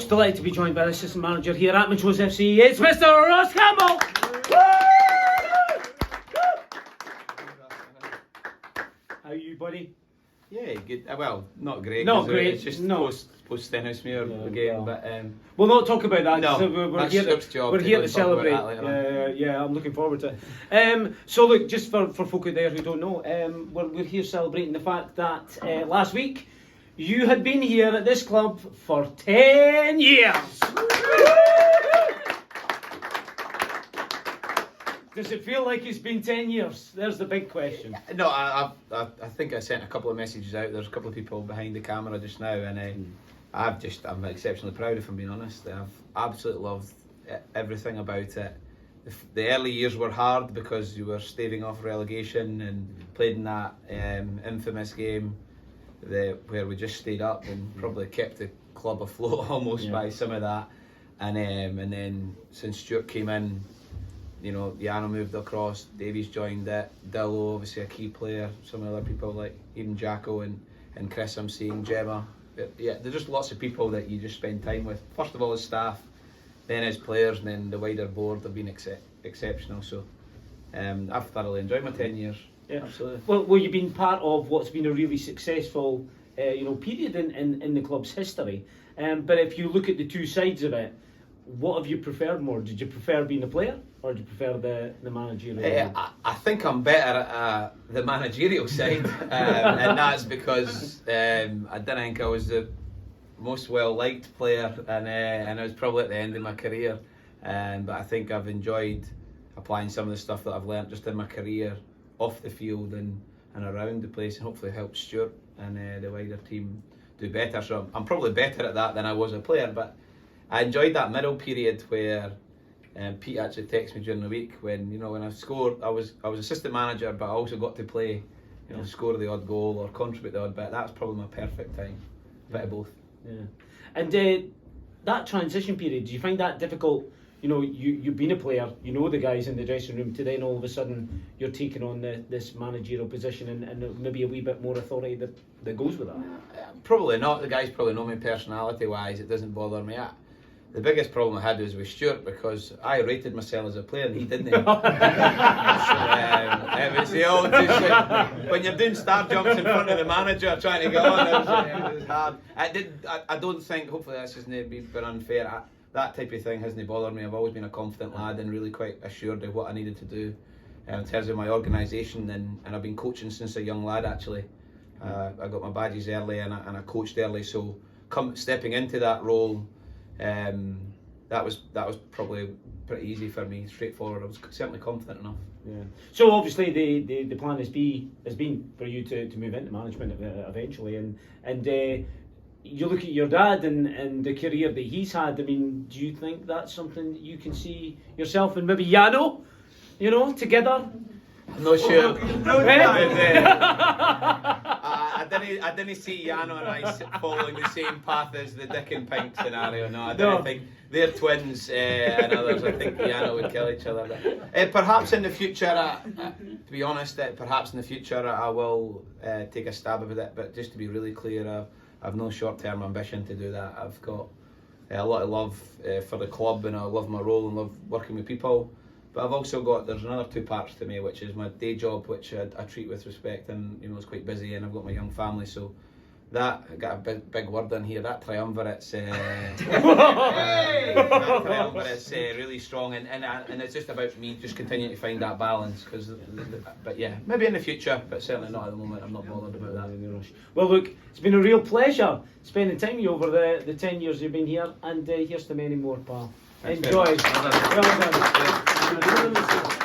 Delighted to be joined by the assistant manager here at Montrose FC. It's Mr. Ross Campbell. How are you, buddy? Yeah, good. Well, not great. Not great. It's just no. post Stenhousemuir game, but we'll not talk about that. no, We're here to celebrate. Yeah, I'm looking forward to it. So look, just for folk out there who don't know, we're here celebrating the fact that last week you had been here at this club for 10 years. Does it feel like it's been 10 years? There's the big question. No, I think I sent a couple of messages out. There's a couple of people behind the camera just now, and I'm exceptionally proud, if I'm being honest. I've absolutely loved everything about it. The early years were hard because you were staving off relegation and played in that infamous game where we just stayed up and probably kept the club afloat almost by some of that. And then since Stuart came in, you know, Yano moved across, Davies joined it, Dillo, obviously a key player, some other people like even Jacko and Chris I'm seeing, Gemma. Yeah, there's just lots of people that you just spend time with. First of all as staff, then as players, and then the wider board have been exceptional. So I've thoroughly enjoyed my 10 years. Yeah, absolutely. Well, you've been part of what's been a really successful period in the club's history. But if you look at the two sides of it, what have you preferred more? Did you prefer being a player, or did you prefer the managerial? I think I'm better at the managerial side, and that's because I didn't think I was the most well-liked player, and I was probably at the end of my career. But I think I've enjoyed applying some of the stuff that I've learnt just in my career, off the field and around the place, and hopefully help Stuart and the wider team do better. So I'm probably better at that than I was a player, but I enjoyed that middle period where Pete actually texted me during the week when I scored. I was assistant manager, but I also got to play, score the odd goal or contribute the odd bit. That's probably my perfect time, a bit of both. Yeah, and that transition period, do you find that difficult? You've been a player, you know the guys in the dressing room. To then all of a sudden you're taking on this managerial position and maybe a wee bit more authority that goes with that. Probably not. The guys probably know me personality-wise. It doesn't bother me. The biggest problem I had was with Stuart because I rated myself as a player and he didn't. It was the old when you're doing star jumps in front of the manager trying to get on. It was hard. I don't think. Hopefully this isn't being unfair. That type of thing hasn't bothered me. I've always been a confident lad and really quite assured of what I needed to do in terms of my organisation, and I've been coaching since a young lad actually. I got my badges early and I coached early, so stepping into that role. That was probably pretty easy for me, straightforward. I was certainly confident enough. Yeah. So obviously the plan has been for you to move into management eventually, and you look at your dad and the career that he's had. I mean, do you think that's something that you can see yourself and maybe Yano, together? I'm not sure. I didn't see Yano and I following the same path as the Dick and Pink scenario. No, I don't think they're twins and others. I think Yano would kill each other. Perhaps in the future, to be honest, perhaps in the future I will take a stab at it. But just to be really clear, I've no short-term ambition to do that. I've got a lot of love for the club, and I love my role and love working with people. But I've also there's another two parts to me, which is my day job, which I treat with respect, and it's quite busy, and I've got my young family, so that, I got a big word in here, that triumvirate's really strong, and it's just about me just continuing to find that balance, but yeah, maybe in the future, but certainly not at the moment. I'm not bothered about that. Well look, it's been a real pleasure spending time with you over the 10 years you've been here, and here's to many more, pal. Enjoy. Well done.